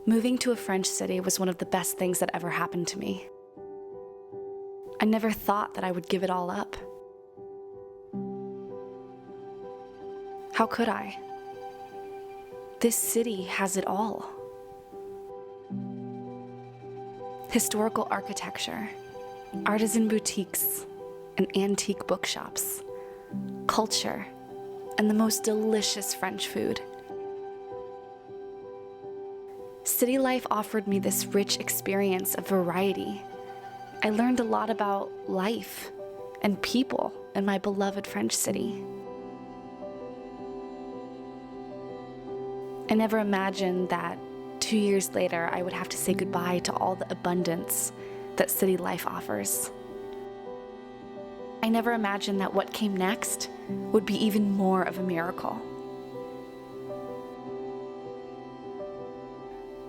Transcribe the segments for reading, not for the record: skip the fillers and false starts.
Moving to a French city was one of the best things that ever happened to me. I never thought that I would give it all up. How could I? This city has it all. Historical architecture, artisan boutiques, and antique bookshops, culture, and the most delicious French food. City life offered me this rich experience of variety. I learned a lot about life and people in my beloved French city. I never imagined that 2 years later I would have to say goodbye to all the abundance that city life offers. I never imagined that what came next would be even more of a miracle.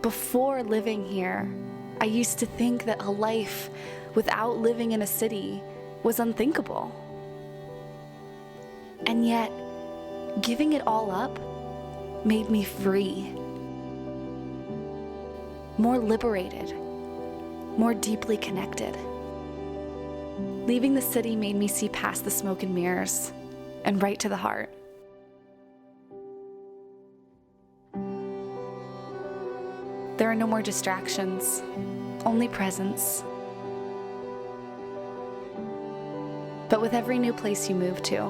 Before living here, I used to think that a life without living in a city was unthinkable. And yet, giving it all up made me free, more liberated, more deeply connected. Leaving the city made me see past the smoke and mirrors and right to the heart. There are no more distractions, only presence. But with every new place you move to,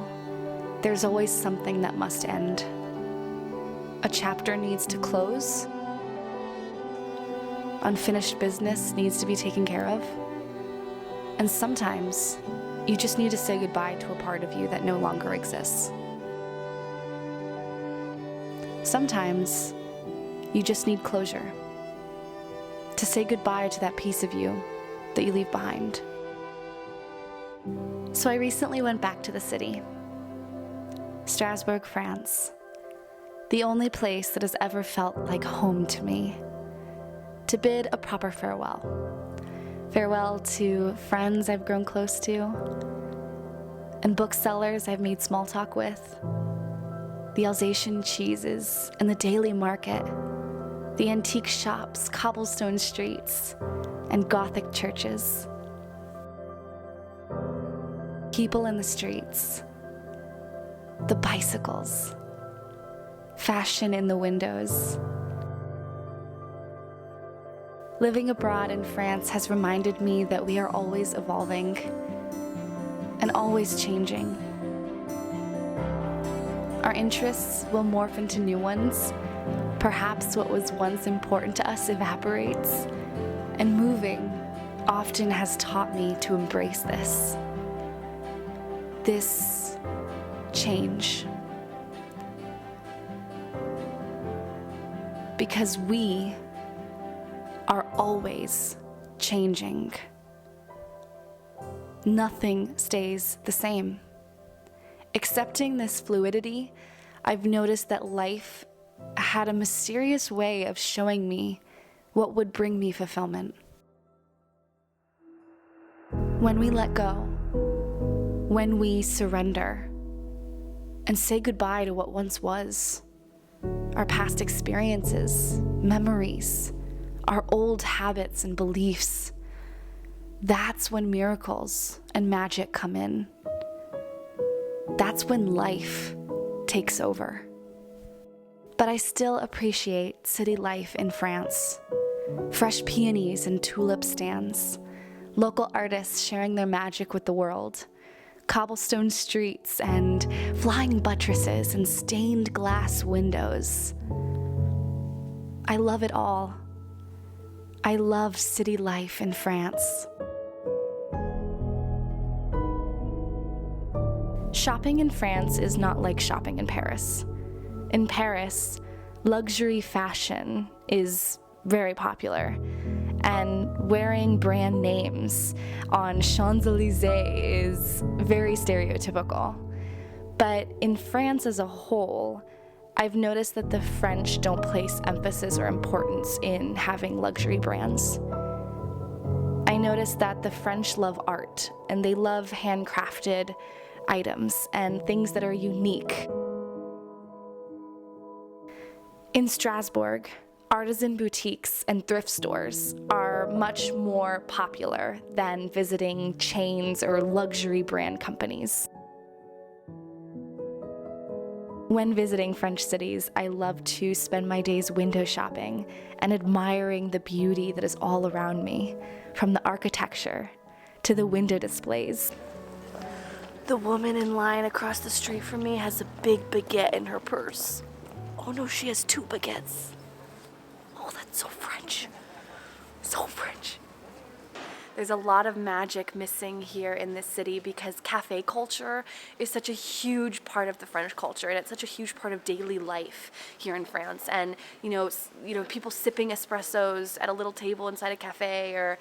there's always something that must end. A chapter needs to close. Unfinished business needs to be taken care of. And sometimes, you just need to say goodbye to a part of you that no longer exists. Sometimes, you just need closure. To say goodbye to that piece of you that you leave behind. So I recently went back to the city. Strasbourg, France. The only place that has ever felt like home to me. To bid a proper farewell. Farewell to friends I've grown close to, and booksellers I've made small talk with, the Alsatian cheeses and the daily market, the antique shops, cobblestone streets, and Gothic churches. People in the streets, the bicycles, fashion in the windows. Living abroad in France has reminded me that we are always evolving and always changing. Our interests will morph into new ones. Perhaps what was once important to us evaporates, and moving often has taught me to embrace this change. Because we are always changing. Nothing stays the same. Accepting this fluidity, I've noticed that life had a mysterious way of showing me what would bring me fulfillment. When we let go, when we surrender, and say goodbye to what once was, our past experiences, memories, our old habits and beliefs, that's when miracles and magic come in. That's when life takes over. But I still appreciate city life in France. Fresh peonies and tulip stands, local artists sharing their magic with the world, cobblestone streets and flying buttresses and stained glass windows. I love it all. I love city life in France. Shopping in France is not like shopping in Paris. In Paris, luxury fashion is very popular, and wearing brand names on Champs-Élysées is very stereotypical. But in France as a whole, I've noticed that the French don't place emphasis or importance in having luxury brands. I noticed that the French love art, and they love handcrafted items and things that are unique. In Strasbourg, artisan boutiques and thrift stores are much more popular than visiting chains or luxury brand companies. When visiting French cities, I love to spend my days window shopping and admiring the beauty that is all around me, from the architecture to the window displays. The woman in line across the street from me has a big baguette in her purse. Oh no, she has 2 baguettes. Oh, that's so French. So French. There's a lot of magic missing here in this city because cafe culture is such a huge part of the French culture, and it's such a huge part of daily life here in France. And you know, people sipping espressos at a little table inside a cafe, or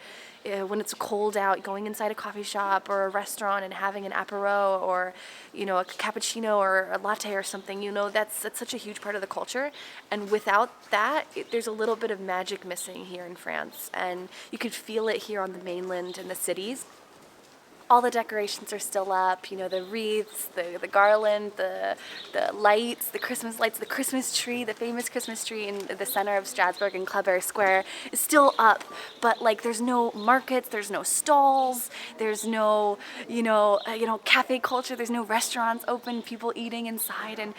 when it's cold out, going inside a coffee shop or a restaurant and having an apéro, or a cappuccino or a latte or something. That's such a huge part of the culture. And without that, there's a little bit of magic missing here in France, and you could feel it here on the mainland in the cities. All the decorations are still up, the wreaths, the garland, the lights, the Christmas tree, the famous Christmas tree in the center of Strasbourg and Clubber Square is still up, but there's no markets, there's no stalls, there's no, cafe culture, there's no restaurants open, people eating inside. And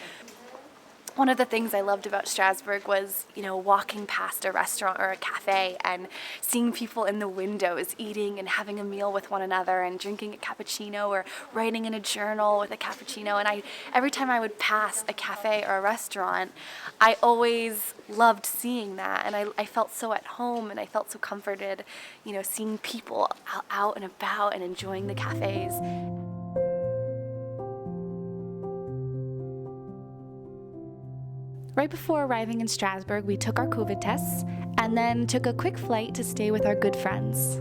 one of the things I loved about Strasbourg was, walking past a restaurant or a cafe and seeing people in the windows eating and having a meal with one another and drinking a cappuccino or writing in a journal with a cappuccino. And every time I would pass a cafe or a restaurant, I always loved seeing that. And I felt so at home, and I felt so comforted, seeing people out and about and enjoying the cafes. Right before arriving in Strasbourg, we took our COVID tests and then took a quick flight to stay with our good friends.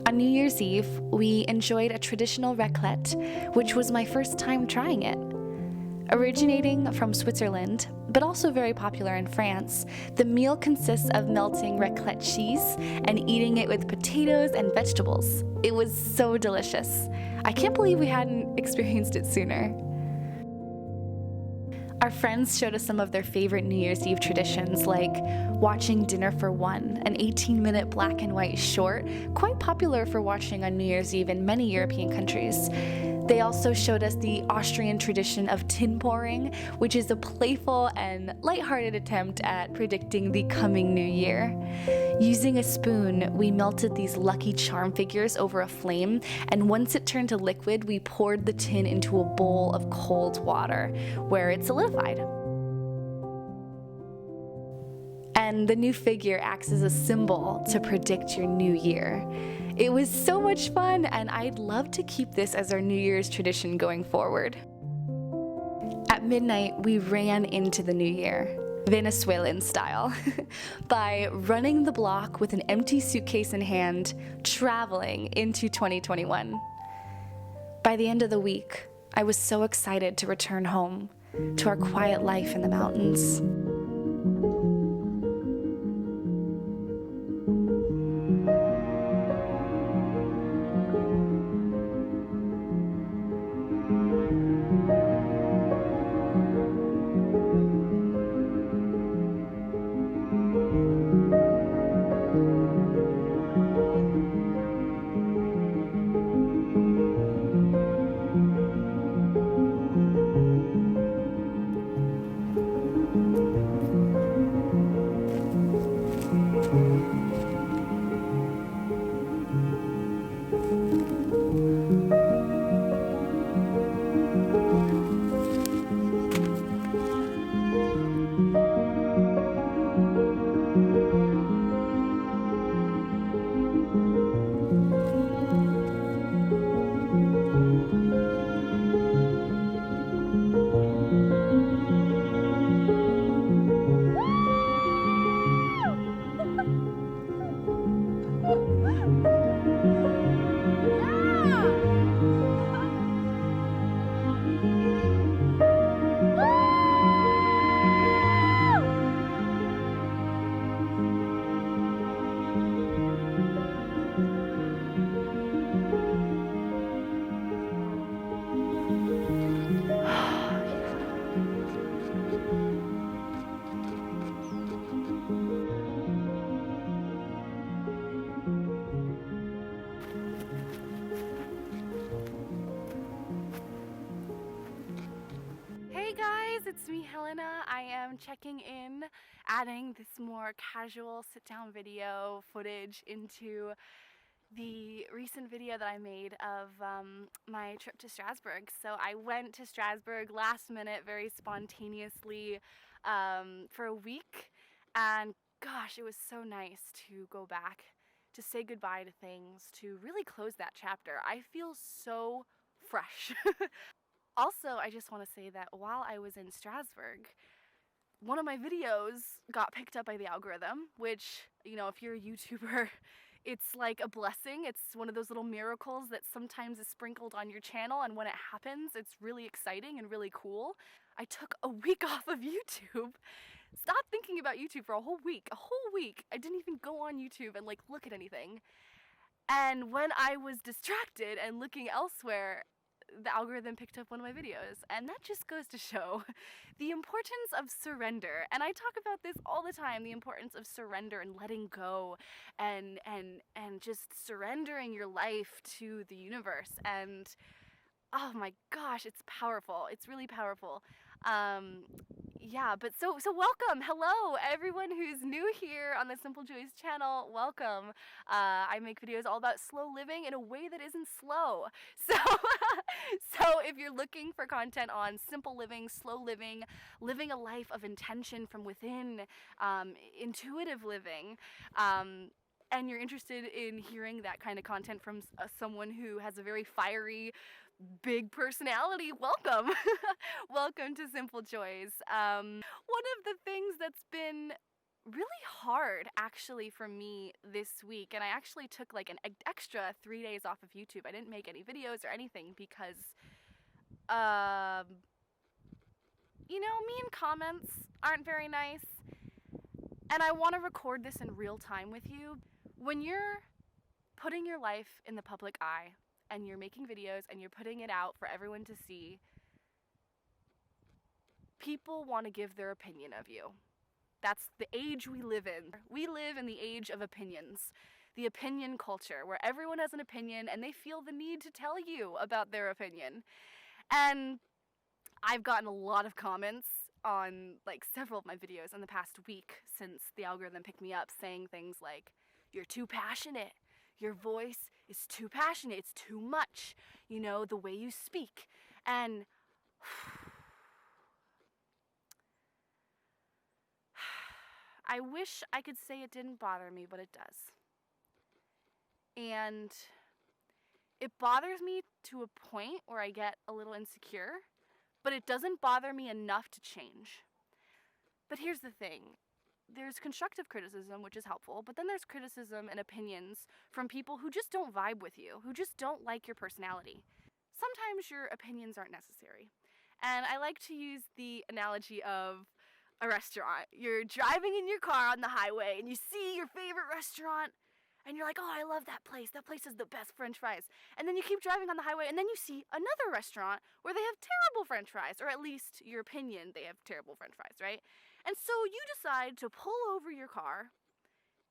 On New Year's Eve, we enjoyed a traditional raclette, which was my first time trying it. Originating from Switzerland, but also very popular in France, the meal consists of melting raclette cheese and eating it with potatoes and vegetables. It was so delicious. I can't believe we hadn't experienced it sooner. Our friends showed us some of their favorite New Year's Eve traditions, like watching Dinner for One, an 18-minute black and white short, quite popular for watching on New Year's Eve in many European countries. They also showed us the Austrian tradition of tin pouring, which is a playful and lighthearted attempt at predicting the coming new year. Using a spoon, we melted these lucky charm figures over a flame, and once it turned to liquid, we poured the tin into a bowl of cold water, where it solidified. And the new figure acts as a symbol to predict your new year. It was so much fun, and I'd love to keep this as our New Year's tradition going forward. At midnight, we ran into the new year, Venezuelan style, by running the block with an empty suitcase in hand, traveling into 2021. By the end of the week, I was so excited to return home, to our quiet life in the mountains. it's me, Helena. I am checking in, adding this more casual sit-down video footage into the recent video that I made of my trip to Strasbourg. So I went to Strasbourg last minute, very spontaneously, for a week, and gosh, it was so nice to go back, to say goodbye to things, to really close that chapter. I feel so fresh. Also, I just want to say that while I was in Strasbourg, one of my videos got picked up by the algorithm, which, you know, if you're a YouTuber, it's like a blessing. It's one of those little miracles that sometimes is sprinkled on your channel, and when it happens, it's really exciting and really cool. I took a week off of YouTube, stopped thinking about YouTube for a whole week. I didn't even go on YouTube and like look at anything. And when I was distracted and looking elsewhere, the algorithm picked up one of my videos, and that just goes to show the importance of surrender. And I talk about this all the time, the importance of surrender and letting go and just surrendering your life to the universe. And oh my gosh, it's powerful. It's really powerful. Yeah, but so welcome. Hello, everyone who's new here on the Simple Joys channel. Welcome. I make videos all about slow living in a way that isn't slow. So, so if you're looking for content on simple living, slow living, living a life of intention from within, intuitive living, and you're interested in hearing that kind of content from someone who has a very fiery, big personality, welcome. Welcome to Simple Joys. One of the things that's been really hard actually for me this week, and I actually took like an extra 3 days off of YouTube. I didn't make any videos or anything because, you know, mean comments aren't very nice, and I want to record this in real time with you. When you're putting your life in the public eye and you're making videos and you're putting it out for everyone to see, people want to give their opinion of you. That's the age we live in. We live in the age of opinions, the opinion culture, where everyone has an opinion and they feel the need to tell you about their opinion. And I've gotten a lot of comments on like several of my videos in the past week since the algorithm picked me up, saying things like, "You're too passionate. Your voice is too passionate. It's too much. You know, the way you speak." And I wish I could say it didn't bother me, but it does. And it bothers me to a point where I get a little insecure, but it doesn't bother me enough to change. But here's the thing. There's constructive criticism, which is helpful, but then there's criticism and opinions from people who just don't vibe with you, who just don't like your personality. Sometimes your opinions aren't necessary. And I like to use the analogy of a restaurant. You're driving in your car on the highway and you see your favorite restaurant and you're like, "Oh, I love that place. That place has the best French fries." And then you keep driving on the highway and then you see another restaurant where they have terrible French fries, or at least your opinion, they have terrible French fries, right? And so you decide to pull over your car,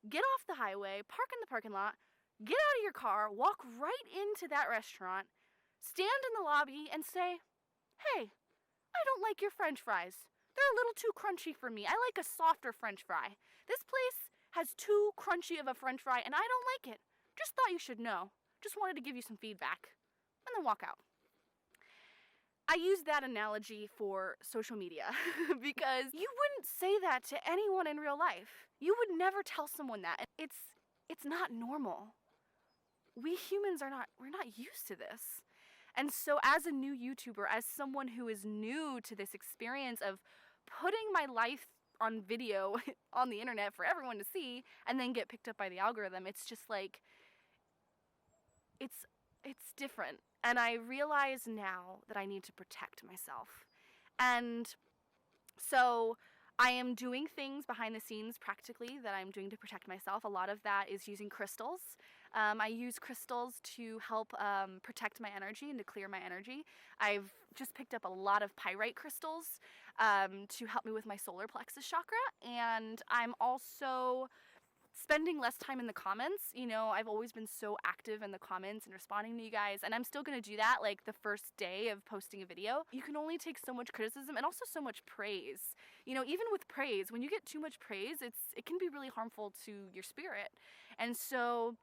get off the highway, park in the parking lot, get out of your car, walk right into that restaurant, stand in the lobby and say, "Hey, I don't like your French fries. They're a little too crunchy for me. I like a softer French fry. This place has too crunchy of a French fry and I don't like it. Just thought you should know. Just wanted to give you some feedback." And then walk out. I use that analogy for social media because you wouldn't say that to anyone in real life. You would never tell someone that. It's not normal. We humans we're not used to this. And so as a new YouTuber, as someone who is new to this experience of putting my life on video on the internet for everyone to see and then get picked up by the algorithm, it's just like, it's different. And I realize now that I need to protect myself. And so I am doing things behind the scenes practically that I'm doing to protect myself. A lot of that is using crystals. I use crystals to help protect my energy and to clear my energy. I've just picked up a lot of pyrite crystals to help me with my solar plexus chakra. And I'm also spending less time in the comments. You know, I've always been so active in the comments and responding to you guys, and I'm still going to do that like the first day of posting a video. You can only take so much criticism and also so much praise. You know, even with praise, when you get too much praise, it can be really harmful to your spirit. And so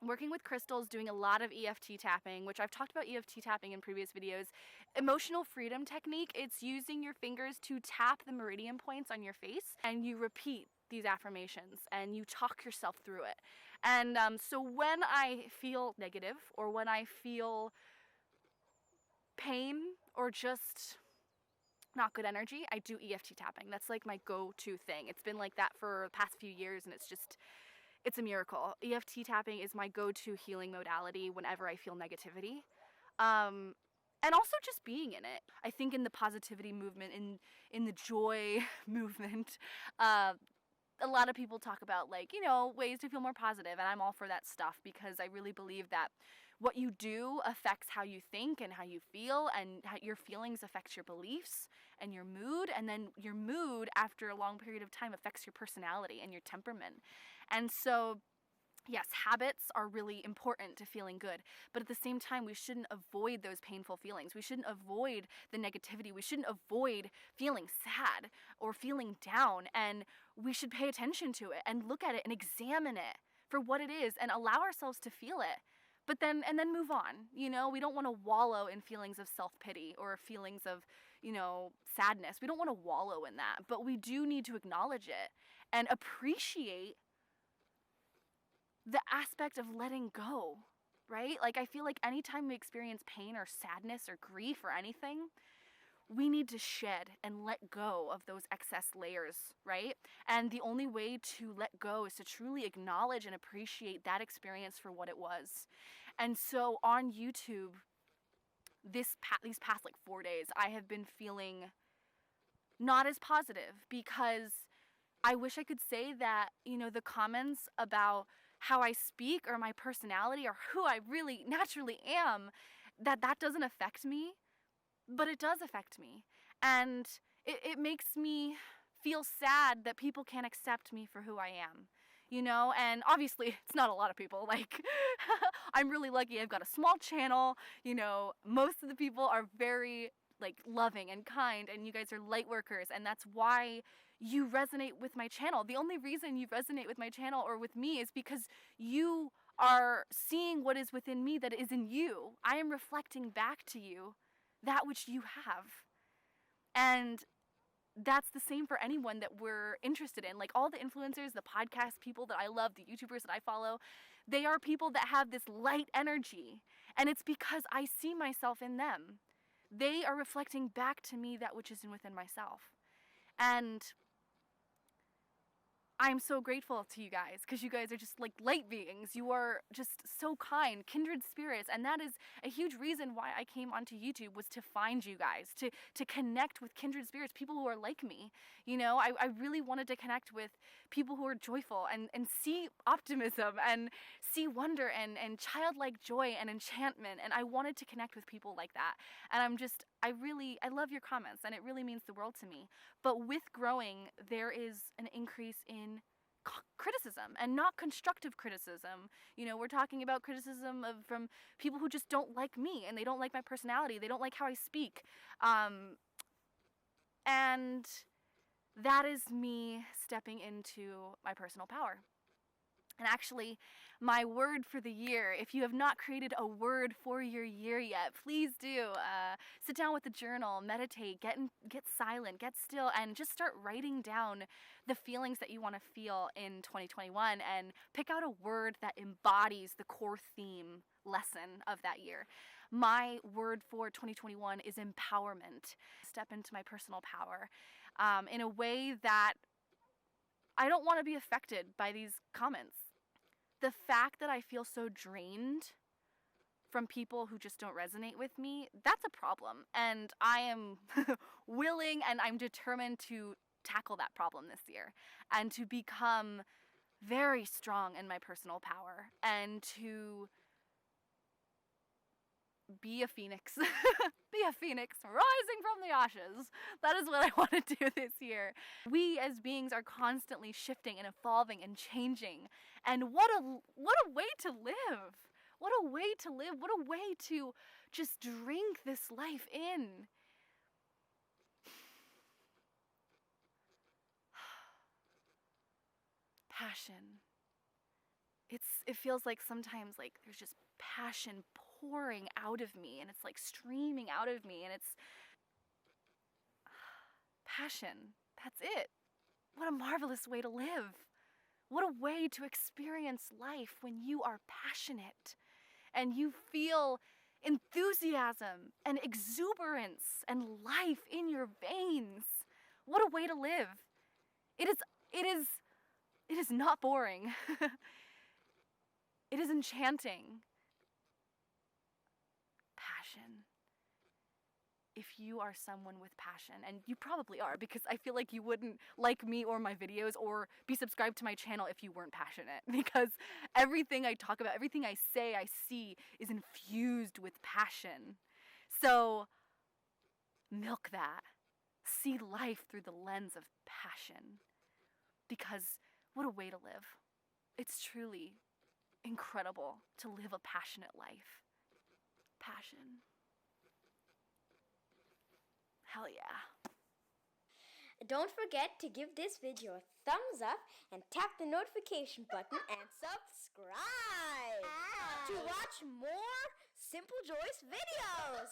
working with crystals, doing a lot of EFT tapping, which I've talked about EFT tapping in previous videos. Emotional freedom technique, it's using your fingers to tap the meridian points on your face, and you repeat these affirmations and you talk yourself through it. And so when I feel negative, or when I feel pain, or just not good energy, I do EFT tapping. That's like my go-to thing. It's been like that for the past few years, and it's a miracle. EFT tapping is my go-to healing modality whenever I feel negativity. And also just being in it. I think in the positivity movement, in the joy movement, a lot of people talk about, like, you know, ways to feel more positive, and I'm all for that stuff, because I really believe that what you do affects how you think and how you feel, and how your feelings affects your beliefs and your mood, and then your mood after a long period of time affects your personality and your temperament. And so yes, habits are really important to feeling good, but at the same time, we shouldn't avoid those painful feelings. We shouldn't avoid the negativity. We shouldn't avoid feeling sad or feeling down, and we should pay attention to it and look at it and examine it for what it is and allow ourselves to feel it. But then move on. You know, we don't want to wallow in feelings of self-pity or feelings of, you know, sadness. We don't want to wallow in that, but we do need to acknowledge it and appreciate the aspect of letting go, right? Like, I feel like anytime we experience pain or sadness or grief or anything, we need to shed and let go of those excess layers, right? And the only way to let go is to truly acknowledge and appreciate that experience for what it was. And so on YouTube, these past like 4 days, I have been feeling not as positive, because I wish I could say that, you know, the comments about how I speak or my personality or who I really naturally am, that doesn't affect me, but it does affect me. And it makes me feel sad that people can't accept me for who I am, you know? And obviously it's not a lot of people. Like, I'm really lucky. I've got a small channel, you know, most of the people are very like loving and kind, and you guys are light workers, and that's why you resonate with my channel. The only reason you resonate with my channel or with me is because you are seeing what is within me that is in you. I am reflecting back to you that which you have. And that's the same for anyone that we're interested in. Like, all the influencers, the podcast people that I love, the YouTubers that I follow, they are people that have this light energy, and it's because I see myself in them. They are reflecting back to me that which is within myself. And I'm so grateful to you guys, because you guys are just like light beings. You are just so kind, kindred spirits. And that is a huge reason why I came onto YouTube, was to find you guys, to connect with kindred spirits, people who are like me. You know, I really wanted to connect with people who are joyful and see optimism and see wonder and childlike joy and enchantment. And I wanted to connect with people like that. And I love your comments, and it really means the world to me. But with growing, there is an increase in criticism, and not constructive criticism. You know, we're talking about criticism from people who just don't like me, and they don't like my personality, they don't like how I speak. And that is me stepping into my personal power. And actually, my word for the year, if you have not created a word for your year yet, please do. Sit down with a journal, meditate, get silent, get still, and just start writing down the feelings that you want to feel in 2021, and pick out a word that embodies the core theme lesson of that year. My word for 2021 is empowerment. Step into my personal power in a way that I don't want to be affected by these comments. The fact that I feel so drained from people who just don't resonate with me, that's a problem. And I am willing and I'm determined to tackle that problem this year, and to become very strong in my personal power, and to be a phoenix. Be a phoenix rising from the ashes. That is what I want to do this year. We as beings are constantly shifting and evolving and changing. And what a way to live. What a way to live. What a way to just drink this life in. Passion. It feels like sometimes like there's just passion pouring out of me, and it's like streaming out of me, and it's passion. That's it. What a marvelous way to live. What a way to experience life when you are passionate and you feel enthusiasm and exuberance and life in your veins. What a way to live. It is not boring. It is enchanting. Passion. If you are someone with passion, and you probably are, because I feel like you wouldn't like me or my videos or be subscribed to my channel if you weren't passionate, because everything I talk about, everything I say, I see is infused with passion. So milk that. See life through the lens of passion, because what a way to live. It's truly incredible to live a passionate life. Passion. Hell yeah. Don't forget to give this video a thumbs up and tap the notification button and subscribe to watch more Simple Joyce videos.